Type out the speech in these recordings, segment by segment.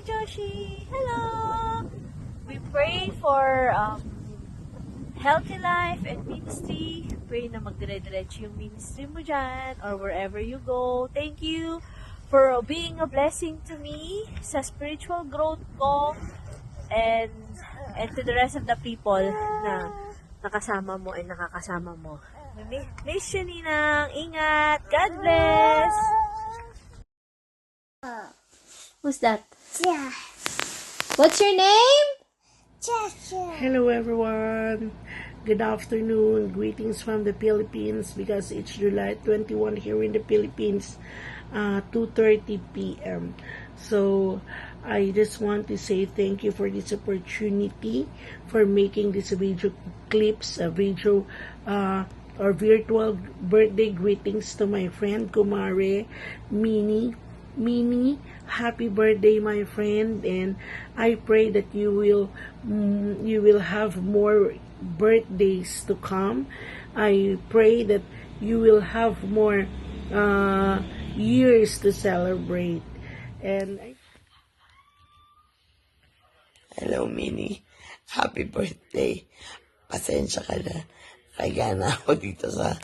Joshi! Hello! We pray for healthy life and ministry. Pray na magdire-diretso yung ministry mo dyan or wherever you go. Thank you for being a blessing to me sa spiritual growth ko and to the rest of the people na nakasama mo and nakakasama mo. Miss you, Ninang. Ingat. God bless. Who's that? Yeah. What's your name? Hello everyone. Good afternoon. Greetings from the Philippines because it's July 21 here in the Philippines, 2:30 p.m. So I just want to say thank you for this opportunity for making this video clips, a video or virtual birthday greetings to my friend Kumare Mini, happy birthday, my friend, and I pray that you will have more birthdays to come. I pray that you will have more years to celebrate. And Hello, Mini. Happy birthday. Pasensya ka na. Kaya na ako dito sa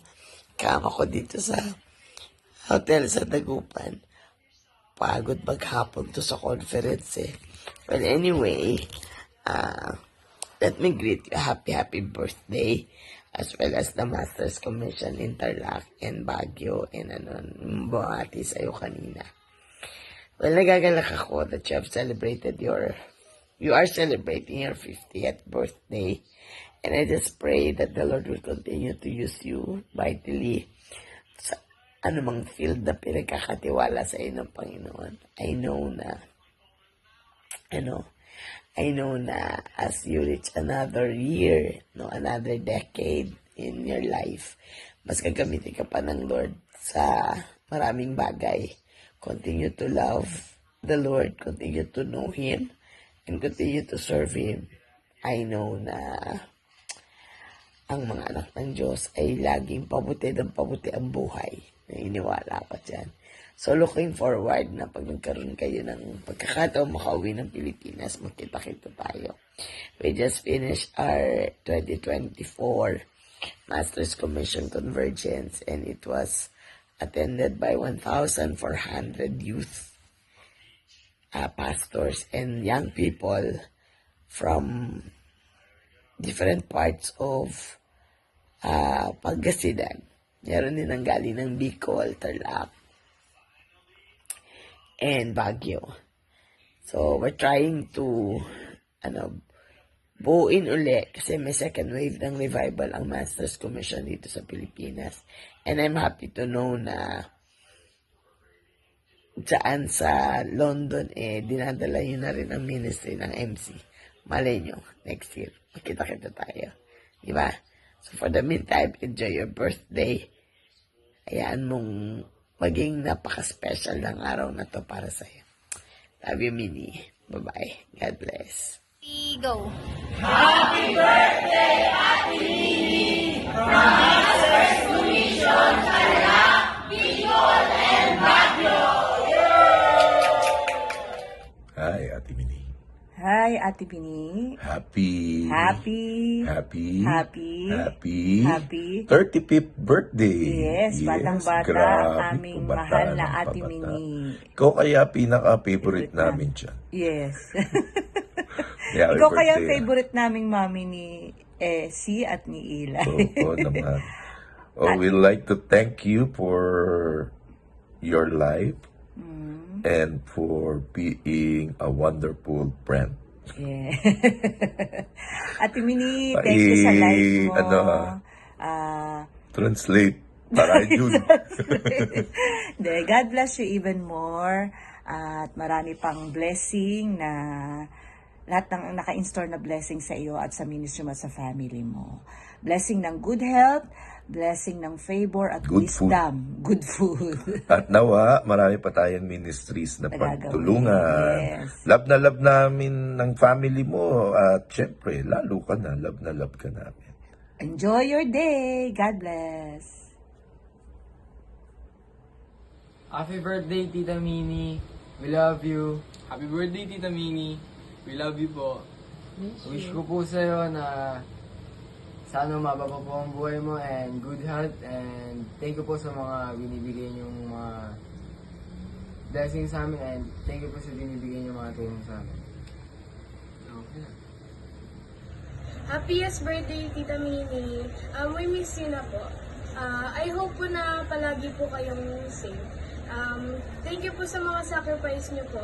kama ko dito sa hotel sa Dagupan. Pagod maghapon to sa conference eh. Well, anyway, let me greet you. Happy birthday. As well as the Masters Commission Interlac and Baguio and buhati sa'yo kanina. Well, nagagalak ako that you are celebrating your 50th birthday. And I just pray that the Lord will continue to use you mightily sa anumang field na pinagkakatiwala sa inyo ng Panginoon. I know na as you reach another year, another decade in your life, mas gagamitin ka pa ng Lord sa maraming bagay. Continue to love the Lord, continue to know Him, and continue to serve Him. I know na ang mga anak ng Diyos ay laging pabuti ng pabuti ang buhay. Naniniwala ka dyan. So, looking forward na pag nagkaroon kayo ng pagkakataon makauwi ng Pilipinas, magkita-kita tayo. We just finished our 2024 Masters Commission Convergence and it was attended by 1,400 youth pastors and young people from different parts of Pangasinan. Meron din ang galing ng Bicol, Tarlac, and Baguio. So, we're trying to buuin uli kasi may second wave ng revival ang Masters Commission dito sa Pilipinas. And I'm happy to know na saan sa London dinadala yun na rin ang ministry ng MC. Malay nyo, next year, makita-kita tayo. Diba? So for the meantime, enjoy your birthday. Hayaan mong maging napaka-special ng araw na to para sa'yo. Love you, Mini. Bye-bye. God bless. Go. Happy birthday, Ate Mini! From Masters Commission, Tarlac, Bicol, and Baguio! Hi, Ate Mini. Hi, Ate Bini. Happy 35th birthday. Yes, batang-bata, grabe aming po, bata mahal na ng Ate pabata. Mini. Ikaw kaya pinaka-favorite namin siya. Yes. Happy Ikaw kaya birthday. favorite naming mami ni Si at ni Ila. Oo naman. We'd like to thank you for your life and for being a wonderful friend. Yeah. Ate Mini, thank you sa life mo. Translate para yun. God bless you even more. At marami pang blessing na lahat ng naka-install na blessing sa iyo at sa ministry mo at sa family mo. Blessing ng good health, blessing ng favor at Good wisdom. Good food. At nawa, marami pa tayong ministries na Nagagawin. pagtulungan. Yes. Love na love namin ng family mo. At syempre, lalo ka na. Love ka namin. Enjoy your day. God bless. Happy birthday, Tita Mini. We love you. Happy birthday, Tita Mini. We love you po. Wish ko po sa'yo na sana mababa po ang buhay mo and good health, and thank you po sa mga binibigay niyong mga blessings sa amin, and thank you po sa binibigay niyong mga tulong sa amin. Okay. Happiest birthday, Tita Mini. We miss you na po. I hope po na palagi po kayong safe. Thank you po sa mga sacrifice niyo po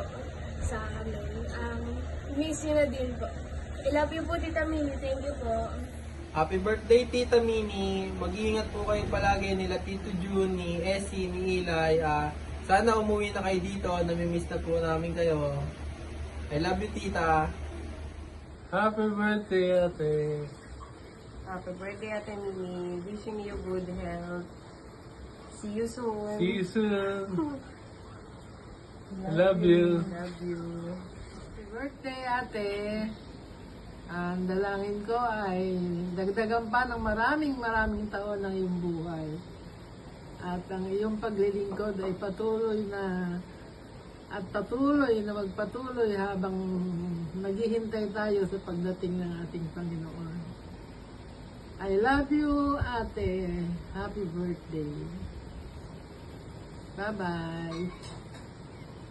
sa amin. Miss you na din po. I love you po, Tita Mini. Thank you po. Happy birthday, Tita Mini. Mag-iingat po kayo palagi nila Tito June, ni Essie, ni Eli. Sana umuwi na kayo dito. Namimiss na po namin kayo. I love you, Tita. Happy birthday, ate. Happy birthday, Ate Mini. Wishing you good health. See you soon. See you soon. Love you. Love you. Happy birthday, ate. Ang dalangin ko ay dagdagan pa ng maraming taon ng iyong buhay. At ang iyong paglilingkod ay patuloy na magpatuloy habang naghihintay tayo sa pagdating ng ating Panginoon. I love you, ate. Happy birthday. Bye-bye.